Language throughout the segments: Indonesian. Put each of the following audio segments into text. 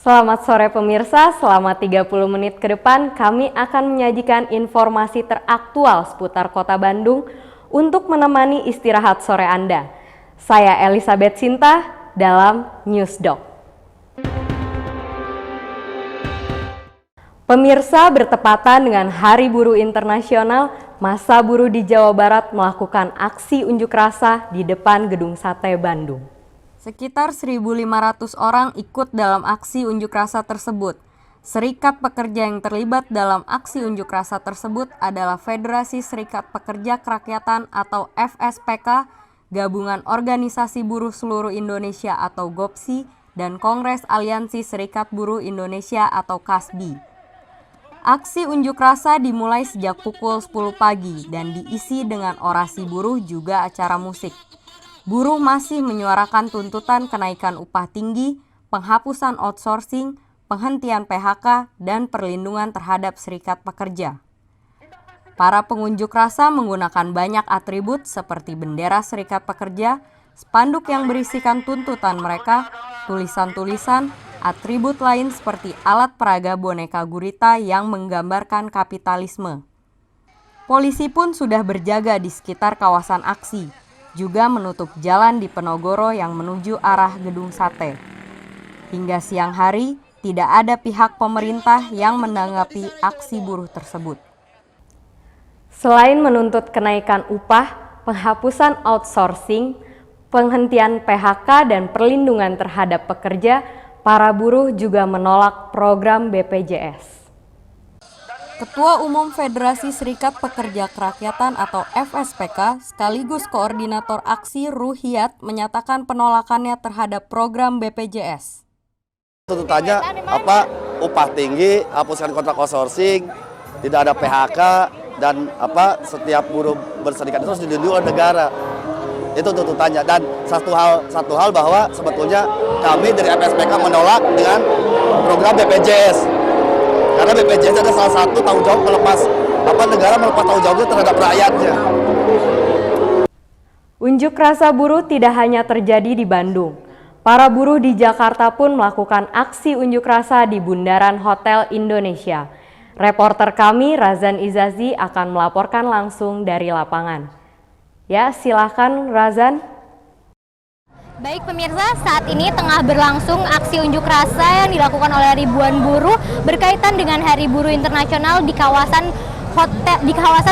Selamat sore pemirsa, selama 30 menit ke depan kami akan menyajikan informasi teraktual seputar Kota Bandung untuk menemani istirahat sore Anda. Saya Elizabeth Sinta dalam Newsdoc. Pemirsa, bertepatan dengan Hari Buruh Internasional, massa buruh di Jawa Barat melakukan aksi unjuk rasa di depan Gedung Sate Bandung. Sekitar 1.500 orang ikut dalam aksi unjuk rasa tersebut. Serikat pekerja yang terlibat dalam aksi unjuk rasa tersebut adalah Federasi Serikat Pekerja Kerakyatan atau FSPK, Gabungan Organisasi Buruh Seluruh Indonesia atau GOPSI, dan Kongres Aliansi Serikat Buruh Indonesia atau KASBI. Aksi unjuk rasa dimulai sejak pukul 10 pagi dan diisi dengan orasi buruh juga acara musik. Buruh masih menyuarakan tuntutan kenaikan upah tinggi, penghapusan outsourcing, penghentian PHK, dan perlindungan terhadap serikat pekerja. Para pengunjuk rasa menggunakan banyak atribut seperti bendera serikat pekerja, spanduk yang berisikan tuntutan mereka, tulisan-tulisan, atribut lain seperti alat peraga boneka gurita yang menggambarkan kapitalisme. Polisi pun sudah berjaga di sekitar kawasan aksi, juga menutup jalan di Penogoro yang menuju arah Gedung Sate. Hingga siang hari, tidak ada pihak pemerintah yang menanggapi aksi buruh tersebut. Selain menuntut kenaikan upah, penghapusan outsourcing, penghentian PHK, dan perlindungan terhadap pekerja, para buruh juga menolak program BPJS. Ketua Umum Federasi Serikat Pekerja Kerakyatan atau FSPK sekaligus Koordinator Aksi Ruhiyat menyatakan penolakannya terhadap program BPJS. Tuntutannya upah tinggi, hapuskan kontrak outsourcing, tidak ada PHK, dan setiap buruh berserikat itu harus dilindungi oleh negara. Itu tuntutannya. Dan satu hal bahwa sebetulnya kami dari FSPK menolak dengan program BPJS. Karena BPJS ada salah satu tanggung jawab negara melepas tanggung jawabnya terhadap rakyatnya. Unjuk rasa buruh tidak hanya terjadi di Bandung. Para buruh di Jakarta pun melakukan aksi unjuk rasa di Bundaran Hotel Indonesia. Reporter kami Razan Izazi akan melaporkan langsung dari lapangan. Ya, silakan Razan. Baik pemirsa, saat ini tengah berlangsung aksi unjuk rasa yang dilakukan oleh ribuan buruh berkaitan dengan Hari Buruh Internasional di kawasan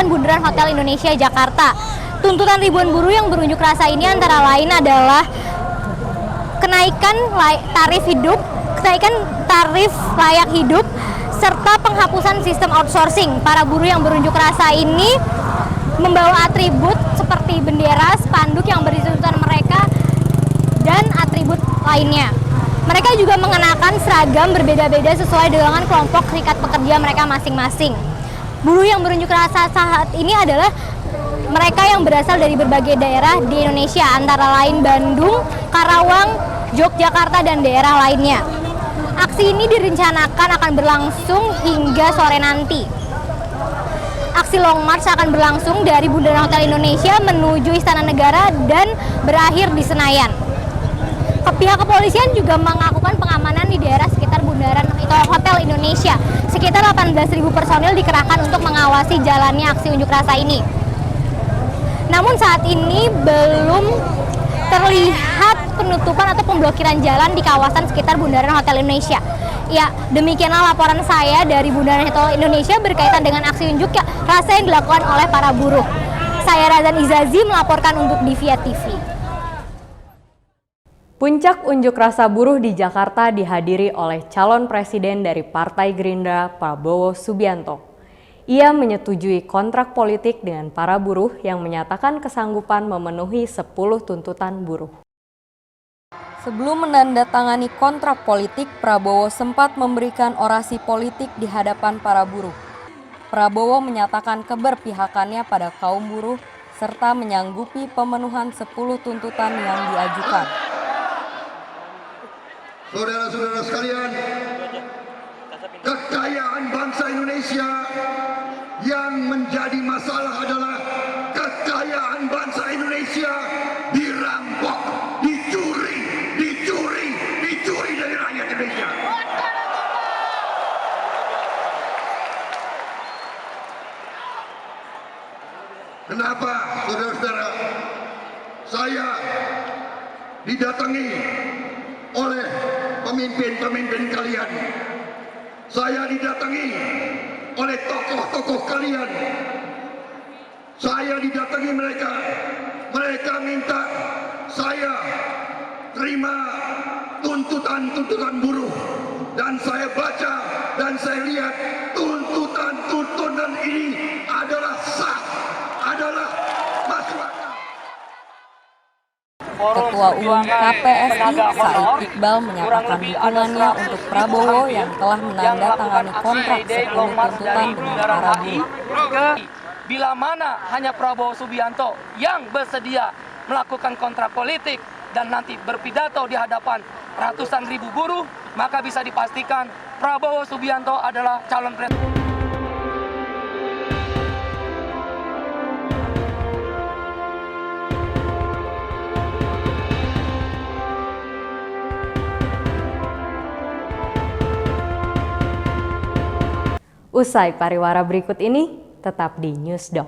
Bundaran Hotel Indonesia Jakarta. Tuntutan ribuan buruh yang berunjuk rasa ini antara lain adalah kenaikan tarif layak hidup serta penghapusan sistem outsourcing. Para buruh yang berunjuk rasa ini membawa atribut seperti bendera, spanduk yang berisi tuntutan mereka, dan atribut lainnya. Mereka juga mengenakan seragam berbeda-beda sesuai dengan kelompok serikat pekerja mereka masing-masing. Buruh yang berunjuk rasa saat ini adalah mereka yang berasal dari berbagai daerah di Indonesia, antara lain Bandung, Karawang, Yogyakarta, dan daerah lainnya. Aksi ini direncanakan akan berlangsung hingga sore nanti. Aksi Long March akan berlangsung dari Bundaran Hotel Indonesia menuju Istana Negara dan berakhir di Senayan. Pihak kepolisian juga melakukan pengamanan di daerah sekitar Bundaran Hotel Indonesia. Sekitar 18.000 personil dikerahkan untuk mengawasi jalannya aksi unjuk rasa ini. Namun saat ini belum terlihat penutupan atau pemblokiran jalan di kawasan sekitar Bundaran Hotel Indonesia. Ya, demikianlah laporan saya dari Bundaran Hotel Indonesia berkaitan dengan aksi unjuk rasa yang dilakukan oleh para buruh. Saya Razan Izazi melaporkan untuk Divia TV. Puncak unjuk rasa buruh di Jakarta dihadiri oleh calon presiden dari Partai Gerindra, Prabowo Subianto. Ia menyetujui kontrak politik dengan para buruh yang menyatakan kesanggupan memenuhi 10 tuntutan buruh. Sebelum menandatangani kontrak politik, Prabowo sempat memberikan orasi politik di hadapan para buruh. Prabowo menyatakan keberpihakannya pada kaum buruh serta menyanggupi pemenuhan 10 tuntutan yang diajukan. Saudara-saudara sekalian, kekayaan bangsa Indonesia yang menjadi masalah adalah kekayaan bangsa Indonesia dirampok, dicuri dari rakyat Indonesia. didatangi oleh pemimpin-pemimpin kalian. Saya didatangi oleh tokoh-tokoh kalian. Saya didatangi mereka. Mereka minta saya terima tuntutan-tuntutan buruh. Dan saya baca dan saya lihat tuntutan-tuntutan ini adalah sah, adalah masuk akal. Ketua Umum KPSI Said Iqbal menyatakan dukungannya untuk Prabowo yang telah menandatangani kontrak 10 tuntutan dengan para buruh. Bila mana hanya Prabowo Subianto yang bersedia melakukan kontrak politik dan nanti berpidato di hadapan ratusan ribu buruh, maka bisa dipastikan Prabowo Subianto adalah calon presiden. Usai pariwara berikut ini, tetap di Newsdog.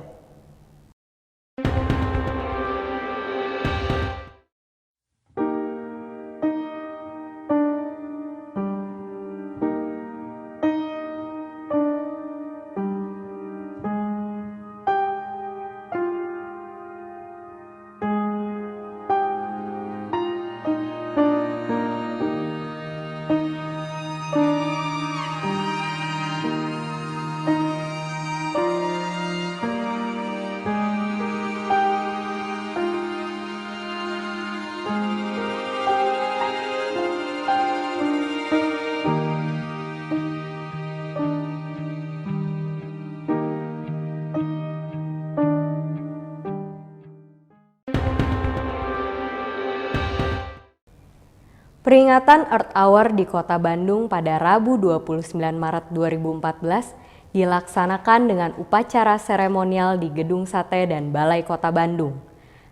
Peringatan Earth Hour di Kota Bandung pada Rabu 29 Maret 2014 dilaksanakan dengan upacara seremonial di Gedung Sate dan Balai Kota Bandung.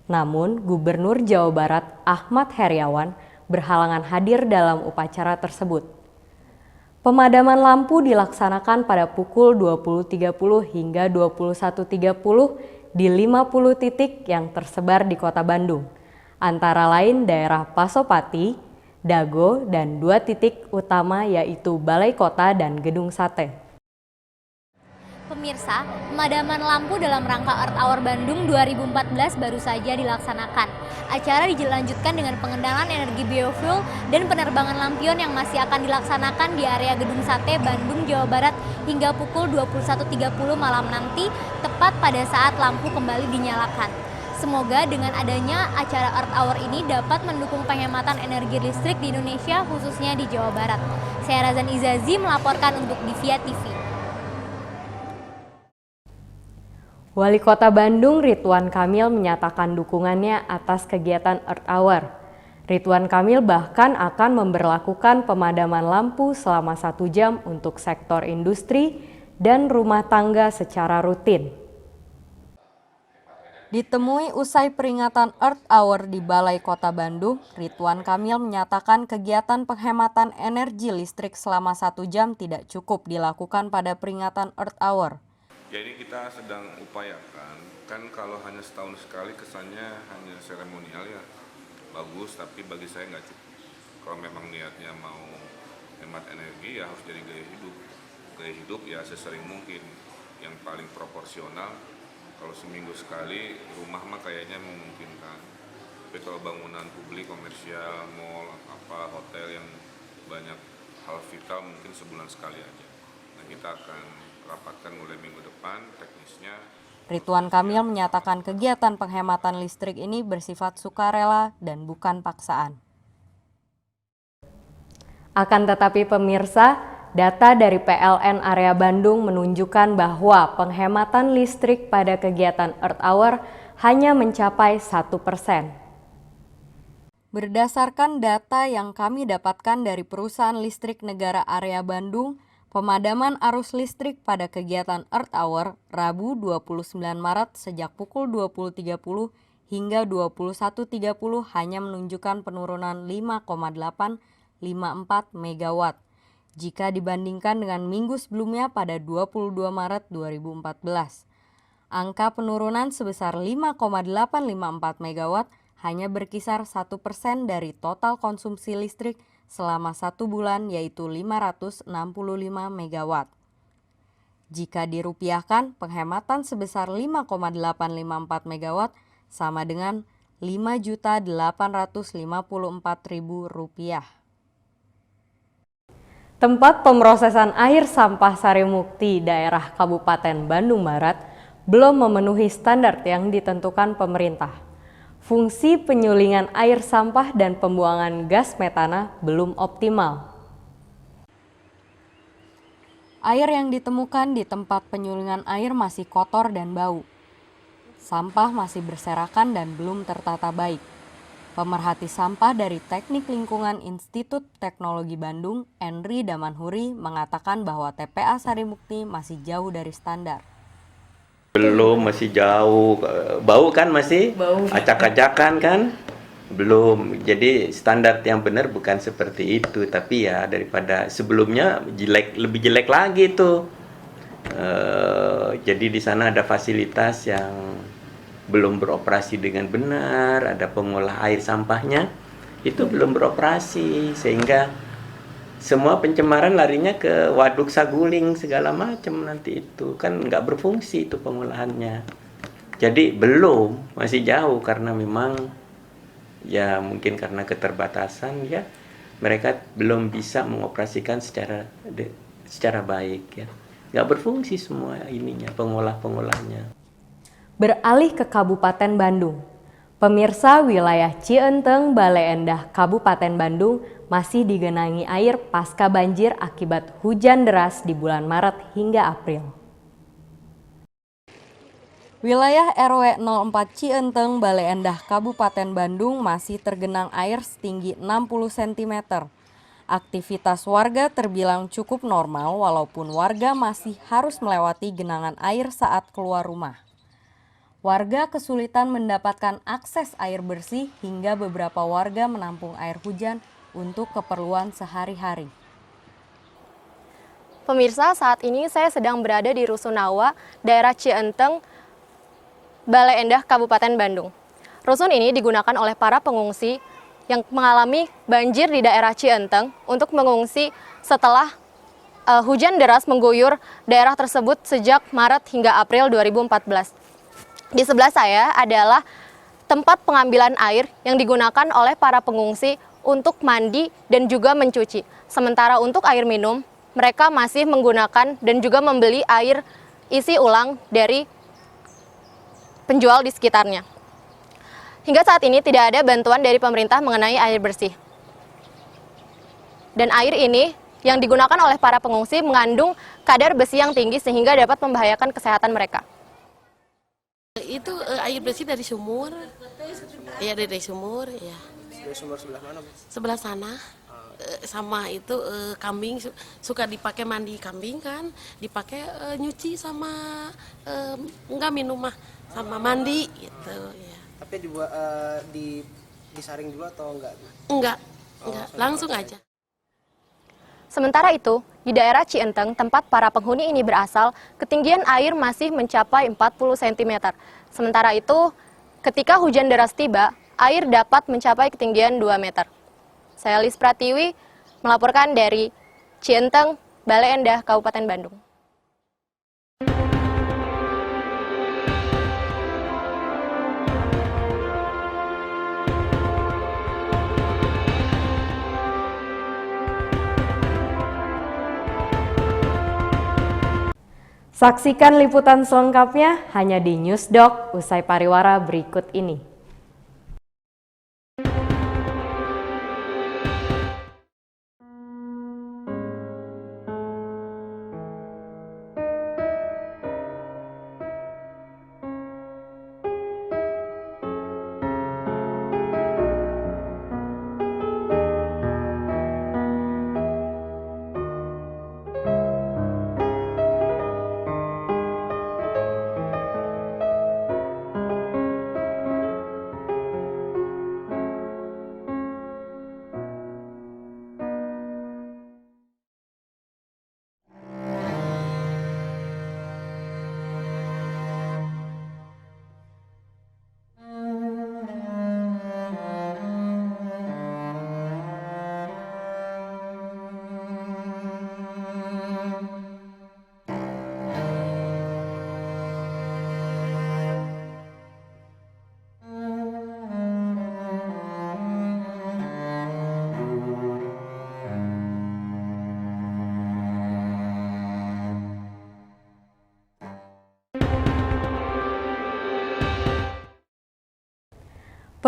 Namun, Gubernur Jawa Barat Ahmad Heriawan berhalangan hadir dalam upacara tersebut. Pemadaman lampu dilaksanakan pada pukul 20.30 hingga 21.30 di 50 titik yang tersebar di Kota Bandung, antara lain daerah Pasopati, Dago, dan 2 titik utama yaitu Balai Kota dan Gedung Sate. Pemirsa, pemadaman lampu dalam rangka Earth Hour Bandung 2014 baru saja dilaksanakan. Acara dilanjutkan dengan pengenalan energi biofuel dan penerbangan lampion yang masih akan dilaksanakan di area Gedung Sate, Bandung, Jawa Barat hingga pukul 21.30 malam nanti, tepat pada saat lampu kembali dinyalakan. Semoga dengan adanya acara Earth Hour ini dapat mendukung penghematan energi listrik di Indonesia, khususnya di Jawa Barat. Saya Razan Izazi melaporkan untuk Divia TV. Wali Kota Bandung Ridwan Kamil menyatakan dukungannya atas kegiatan Earth Hour. Ridwan Kamil bahkan akan memberlakukan pemadaman lampu selama 1 jam untuk sektor industri dan rumah tangga secara rutin. Ditemui usai peringatan Earth Hour di Balai Kota Bandung, Ridwan Kamil menyatakan kegiatan penghematan energi listrik selama 1 jam tidak cukup dilakukan pada peringatan Earth Hour. Jadi kita sedang upayakan, kan kalau hanya setahun sekali kesannya hanya seremonial ya, bagus, tapi bagi saya nggak cukup. Kalau memang niatnya mau hemat energi ya harus jadi gaya hidup. Gaya hidup ya sesering mungkin, yang paling proporsional. Kalau seminggu sekali, rumah mah kayaknya memungkinkan. Tapi kalau bangunan publik, komersial, mall, hotel yang banyak hal vital mungkin sebulan sekali aja. Nah, kita akan rapatkan mulai minggu depan teknisnya. Ridwan Kamil menyatakan kegiatan penghematan listrik ini bersifat sukarela dan bukan paksaan. Akan tetapi pemirsa, data dari PLN area Bandung menunjukkan bahwa penghematan listrik pada kegiatan Earth Hour hanya mencapai 1%. Berdasarkan data yang kami dapatkan dari perusahaan listrik negara area Bandung, pemadaman arus listrik pada kegiatan Earth Hour Rabu 29 Maret sejak pukul 20.30 hingga 21.30 hanya menunjukkan penurunan 5,854 MW. Jika dibandingkan dengan minggu sebelumnya pada 22 Maret 2014. Angka penurunan sebesar 5,854 MW hanya berkisar 1% dari total konsumsi listrik selama 1 bulan, yaitu 565 megawatt. Jika dirupiahkan, penghematan sebesar 5,854 megawatt sama dengan Rp5.854.000. Tempat pemrosesan air sampah Sarimukti daerah Kabupaten Bandung Barat belum memenuhi standar yang ditentukan pemerintah. Fungsi penyulingan air sampah dan pembuangan gas metana belum optimal. Air yang ditemukan di tempat penyulingan air masih kotor dan bau. Sampah masih berserakan dan belum tertata baik. Pemerhati sampah dari Teknik Lingkungan Institut Teknologi Bandung, Enri Damanhuri, mengatakan bahwa TPA Sarimukti masih jauh dari standar. Belum, masih jauh. Bau kan masih? Bau. Acak-acakan kan? Belum. Jadi standar yang benar bukan seperti itu. Tapi ya daripada sebelumnya lebih jelek lagi tuh. Jadi di sana ada fasilitas yang belum beroperasi dengan benar, ada pengolah air sampahnya itu belum beroperasi, sehingga semua pencemaran larinya ke waduk Saguling segala macam, nanti itu kan nggak berfungsi itu pengolahannya. Jadi masih jauh karena memang ya mungkin karena keterbatasan ya mereka belum bisa mengoperasikan secara baik ya, nggak berfungsi semua ininya pengolahnya. Beralih ke Kabupaten Bandung. Pemirsa, wilayah Cienteng, Bale Endah, Kabupaten Bandung masih digenangi air pasca banjir akibat hujan deras di bulan Maret hingga April. Wilayah RW 04 Cienteng, Bale Endah, Kabupaten Bandung masih tergenang air setinggi 60 cm. Aktivitas warga terbilang cukup normal walaupun warga masih harus melewati genangan air saat keluar rumah. Warga kesulitan mendapatkan akses air bersih hingga beberapa warga menampung air hujan untuk keperluan sehari-hari. Pemirsa, saat ini saya sedang berada di Rusunawa, daerah Cienteng, Bale Endah, Kabupaten Bandung. Rusun ini digunakan oleh para pengungsi yang mengalami banjir di daerah Cienteng untuk mengungsi setelah hujan deras mengguyur daerah tersebut sejak Maret hingga April 2014. Di sebelah saya adalah tempat pengambilan air yang digunakan oleh para pengungsi untuk mandi dan juga mencuci. Sementara untuk air minum, mereka masih menggunakan dan juga membeli air isi ulang dari penjual di sekitarnya. Hingga saat ini tidak ada bantuan dari pemerintah mengenai air bersih. Dan air ini yang digunakan oleh para pengungsi mengandung kadar besi yang tinggi sehingga dapat membahayakan kesehatan mereka. Itu air bersih dari sumur. Ya dari sumur ya. Dari sumur sebelah mana, Bu? Sebelah sana. Sama itu kambing suka dipakai mandi kambing kan, dipakai nyuci sama enggak minum mah sama mandi gitu ya. Tapi disaring dulu atau enggak? Enggak, langsung aja. Sementara itu, di daerah Cienteng, tempat para penghuni ini berasal, ketinggian air masih mencapai 40 cm. Sementara itu, ketika hujan deras tiba, air dapat mencapai ketinggian 2 meter. Saya Lis Pratiwi, melaporkan dari Cienteng, Bale Endah, Kabupaten Bandung. Saksikan liputan selengkapnya hanya di Newsdoc usai pariwara berikut ini.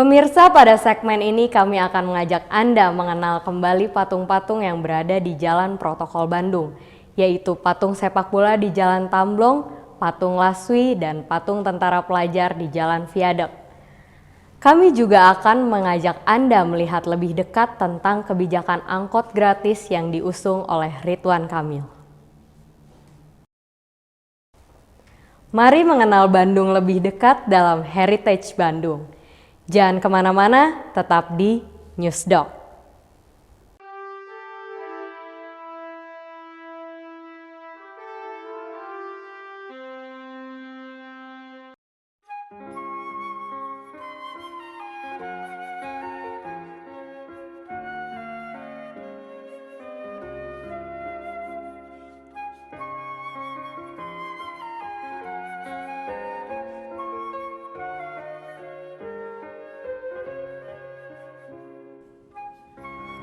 Pemirsa, pada segmen ini kami akan mengajak Anda mengenal kembali patung-patung yang berada di Jalan Protokol Bandung, yaitu patung sepak bola di Jalan Tamblong, patung Laswi, dan patung tentara pelajar di Jalan Viaduk. Kami juga akan mengajak Anda melihat lebih dekat tentang kebijakan angkot gratis yang diusung oleh Ridwan Kamil. Mari mengenal Bandung lebih dekat dalam Heritage Bandung. Jangan kemana-mana, tetap di Newsdoc.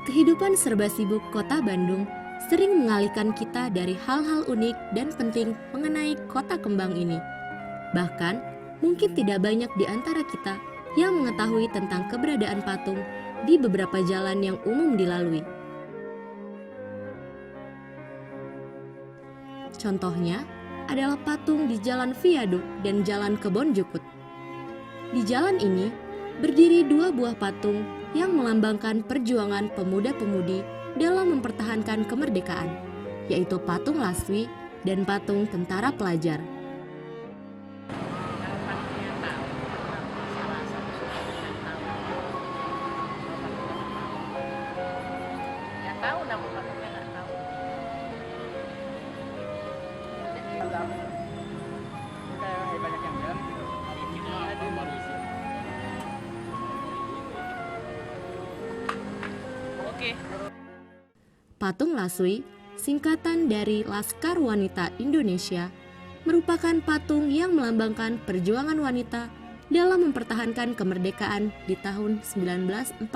Kehidupan serba sibuk kota Bandung sering mengalihkan kita dari hal-hal unik dan penting mengenai kota kembang ini. Bahkan, mungkin tidak banyak di antara kita yang mengetahui tentang keberadaan patung di beberapa jalan yang umum dilalui. Contohnya adalah patung di Jalan Viaduk dan Jalan Kebon Jukut. Di jalan ini berdiri dua buah patung yang melambangkan perjuangan pemuda-pemudi dalam mempertahankan kemerdekaan, yaitu patung Laswi dan patung tentara pelajar. Patung Laswi, singkatan dari Laskar Wanita Indonesia, merupakan patung yang melambangkan perjuangan wanita dalam mempertahankan kemerdekaan di tahun 1948.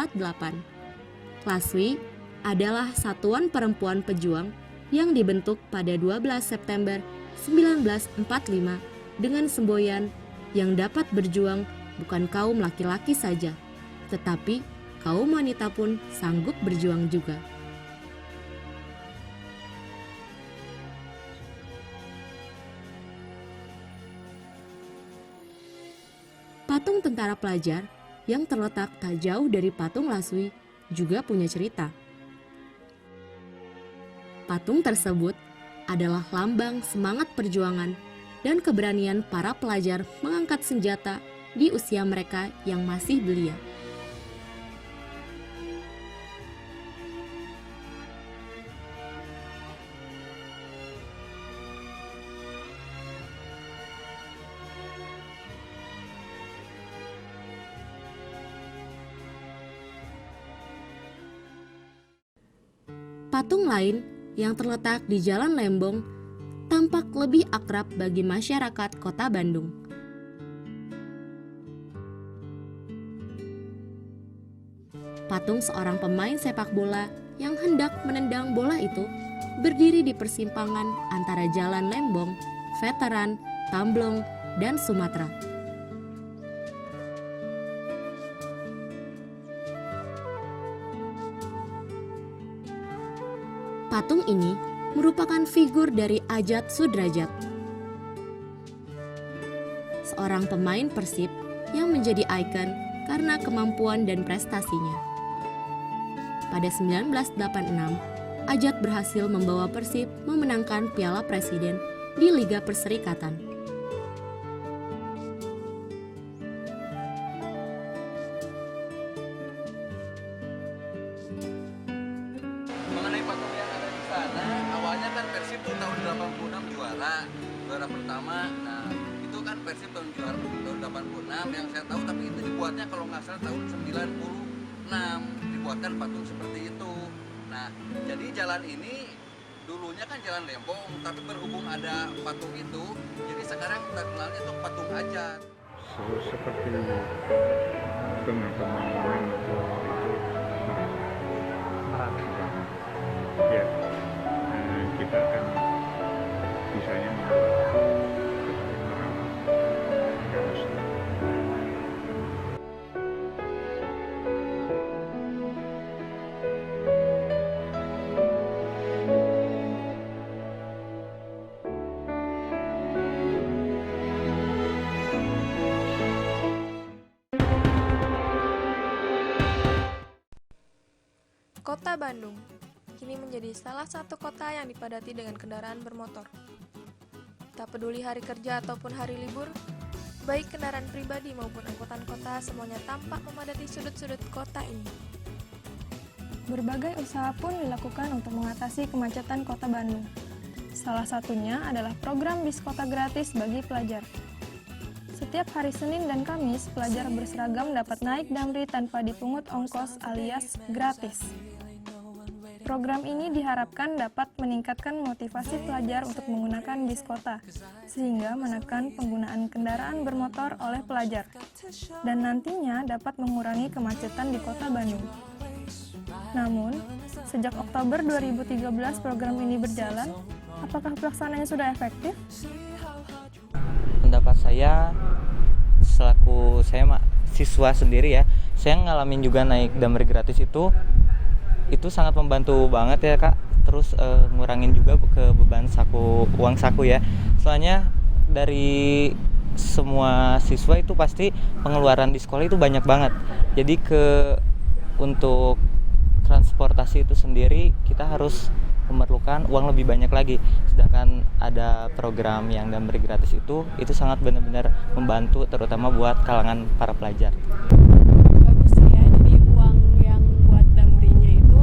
Laswi adalah satuan perempuan pejuang yang dibentuk pada 12 September 1945 dengan semboyan yang dapat berjuang bukan kaum laki-laki saja, tetapi kaum wanita pun sanggup berjuang juga. Patung tentara pelajar yang terletak tak jauh dari patung Laswi juga punya cerita. Patung tersebut adalah lambang semangat perjuangan dan keberanian para pelajar mengangkat senjata di usia mereka yang masih belia. Patung lain yang terletak di Jalan Lembong tampak lebih akrab bagi masyarakat kota Bandung. Patung seorang pemain sepak bola yang hendak menendang bola itu berdiri di persimpangan antara Jalan Lembong, Veteran, Tamblong, dan Sumatera. Patung ini merupakan figur dari Ajat Sudrajat, seorang pemain Persib yang menjadi ikon karena kemampuan dan prestasinya. Pada 1986, Ajat berhasil membawa Persib memenangkan Piala Presiden di Liga Perserikatan. Awalnya kan Persib tuh tahun 86 juara pertama. Nah, itu kan Persib tahun 86 yang saya tahu, tapi itu dibuatnya kalau nggak salah tahun 96 dibuatkan patung seperti itu. Nah, jadi jalan ini dulunya kan Jalan Lembong, tapi berhubung ada patung itu, jadi sekarang kita kenalnya tuh patung Ajat. Seperti dengan pemain itu ya, kita akan bisanya Kota Bandung kini menjadi salah satu kota yang dipadati dengan kendaraan bermotor. Tak peduli hari kerja ataupun hari libur, baik kendaraan pribadi maupun angkutan kota semuanya tampak memadati sudut-sudut kota ini. Berbagai usaha pun dilakukan untuk mengatasi kemacetan kota Bandung. Salah satunya adalah program bis kota gratis bagi pelajar. Setiap hari Senin dan Kamis, pelajar berseragam dapat naik damri tanpa dipungut ongkos alias gratis. Program ini diharapkan dapat meningkatkan motivasi pelajar untuk menggunakan bis kota, sehingga menekan penggunaan kendaraan bermotor oleh pelajar, dan nantinya dapat mengurangi kemacetan di kota Bandung. Namun, sejak Oktober 2013 program ini berjalan, apakah pelaksanaannya sudah efektif? Pendapat saya, selaku saya siswa sendiri ya, saya ngalamin juga naik damri gratis itu sangat membantu banget ya Kak. Terus ngurangin juga ke beban uang saku ya. Soalnya dari semua siswa itu pasti pengeluaran di sekolah itu banyak banget. Jadi untuk transportasi itu sendiri kita harus memerlukan uang lebih banyak lagi. Sedangkan ada program yang damri gratis itu sangat benar-benar membantu, terutama buat kalangan para pelajar. Bagus ya, jadi uang yang buat damrinya itu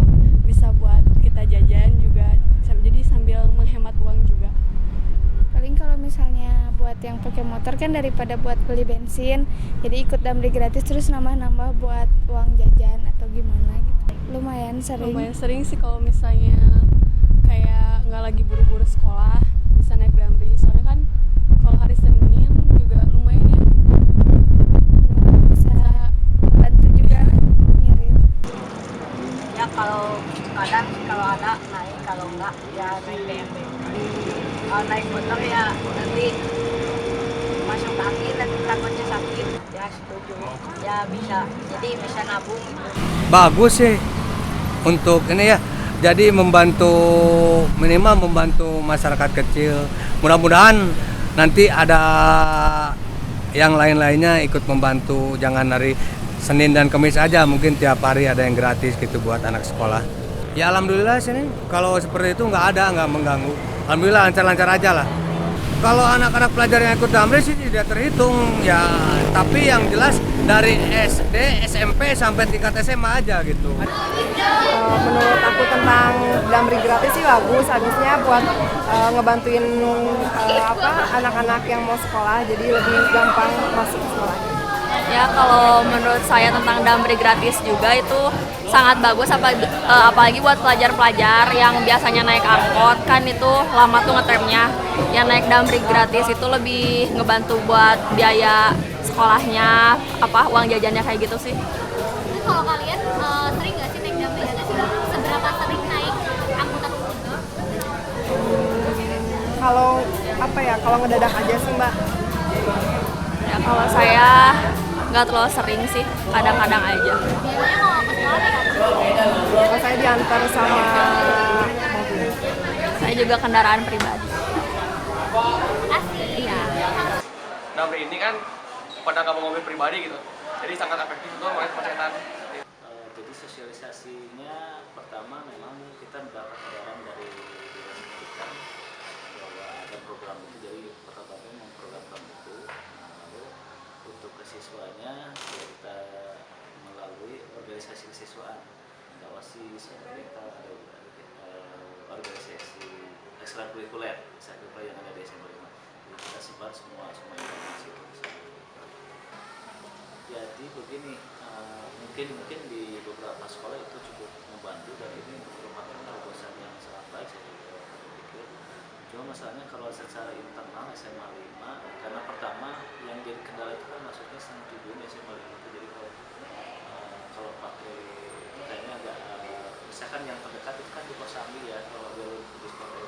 bisa buat kita jajan juga, jadi sambil menghemat uang juga. Paling kalau misalnya buat yang pakai motor kan daripada buat beli bensin, jadi ikut damri gratis terus nambah-nambah buat uang jajan atau gimana gitu. Lumayan sering sih kalau misalnya kayak nggak lagi buru-buru sekolah bisa naik damri, soalnya kan kalau hari Senin juga lumayan ya, bisa bantu juga ngirim. Ya kalau kadang kalau ada naik, kalau enggak ya naik BMB. Kalau naik motor ya nanti masuk angin dan takutnya sakit, ya setuju, ya bisa, jadi bisa nabung. Bagus sih untuk ini ya, jadi minimal membantu masyarakat kecil. Mudah-mudahan nanti ada yang lain-lainnya ikut membantu, jangan hari Senin dan Kamis aja, mungkin tiap hari ada yang gratis gitu buat anak sekolah. Ya alhamdulillah sini kalau seperti itu nggak mengganggu. Alhamdulillah lancar-lancar aja lah. Kalau anak-anak pelajar yang ikut damri sih tidak terhitung ya, tapi yang jelas dari SD, SMP sampai tingkat SMA aja gitu. Menurut aku tentang damri gratis sih bagus, habisnya buat ngebantuin anak-anak yang mau sekolah, jadi lebih gampang masuk sekolah. Ya kalau menurut saya tentang damri gratis juga itu sangat bagus, apalagi buat pelajar-pelajar yang biasanya naik angkot kan itu lama tuh ngetremnya. Yang naik damri gratis itu lebih ngebantu buat biaya sekolahnya, uang jajannya kayak gitu sih. Kalau kalian sering nggak sih naik damri gratis? Seberapa sering naik angkutan umum? Kalau ngedadak aja sih Mbak. Ya kalau saya nggak terlalu sering sih, kadang-kadang aja. Biasanya kalau ke sekolah naik apa? Kalau saya diantar sama mobil. Saya juga kendaraan pribadi. Iya. Damri ini kan pada nggak mau mobil pribadi gitu, jadi sangat efektif untuk mengurangi kemacetan. Jadi sosialisasinya pertama memang kita mendapat edaran dari Dinas Pendidikan bahwa ada program itu, jadi Kota Bandung memprogramkan itu. Lalu untuk kesiswanya kita melalui organisasi kesiswaan, ada OSIS, ada kita ada organisasi ekstrakurikuler yang ada di SMA 5. Jadi kita sebar semua informasi itu. Jadi begini, mungkin di beberapa sekolah itu cukup membantu, dan ini merupakan terobosan yang sangat baik saya pikir. Cuma masalahnya kalau secara internal SMA 5, karena pertama yang jadi kendala itu kan masuknya setengah 7 SMA 5 itu, jadi kalau pakai kayaknya agak misalkan yang terdekat itu kan di Kosambi ya, kalau jalur di sekolah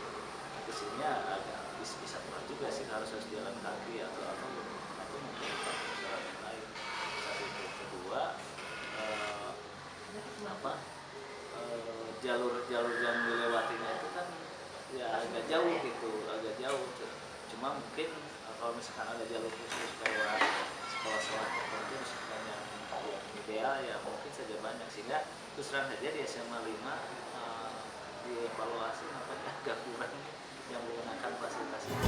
kesininya agak bisa berat juga sih, harus jalan kaki atau mungkin perjalanan yang lain. Satu itu. Kedua, jalur yang dilewatinya itu kan ya agak jauh. Cuma mungkin kalau misalkan ada jalur khusus kayak sekolah tertentu, misalkan yang yang ideal ya mungkin saja banyak, sehingga terus terang saja di SMA 5 dievaluasi nampaknya agak kurang yang menggunakan fasilitas ini.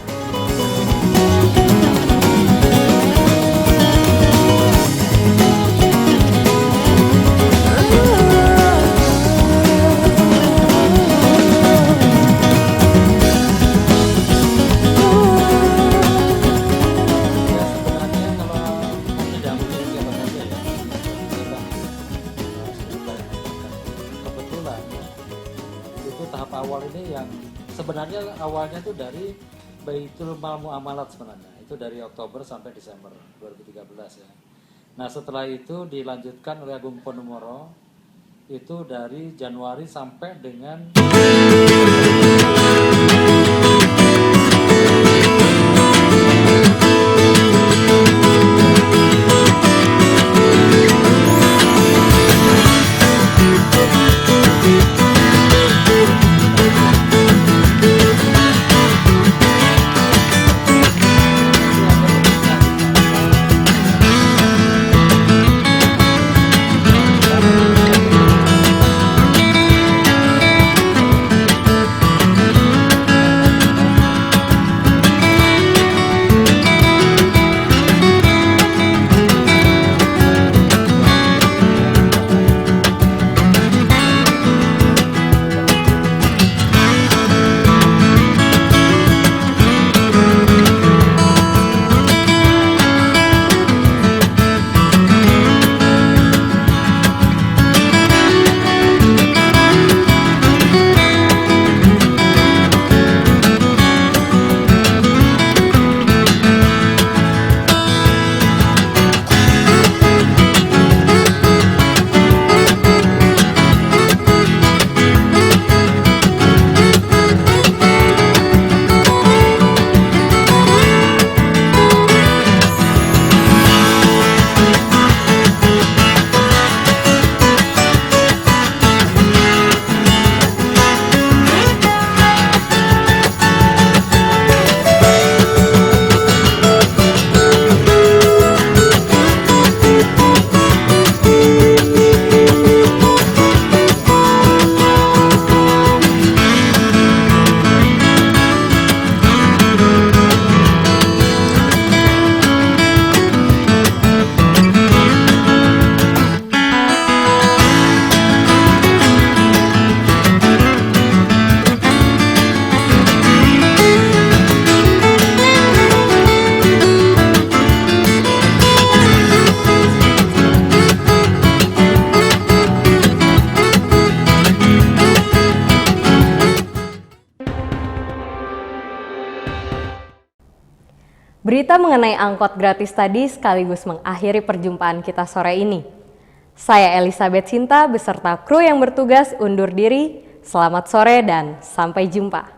Sebenarnya awalnya itu dari Baitul Mal Muamalat sebenarnya, itu dari Oktober sampai Desember 2013 ya. Nah setelah itu dilanjutkan oleh Agung Podomoro itu dari Januari sampai dengan Berita mengenai angkot gratis tadi sekaligus mengakhiri perjumpaan kita sore ini. Saya Elizabeth Sinta beserta kru yang bertugas undur diri. Selamat sore dan sampai jumpa.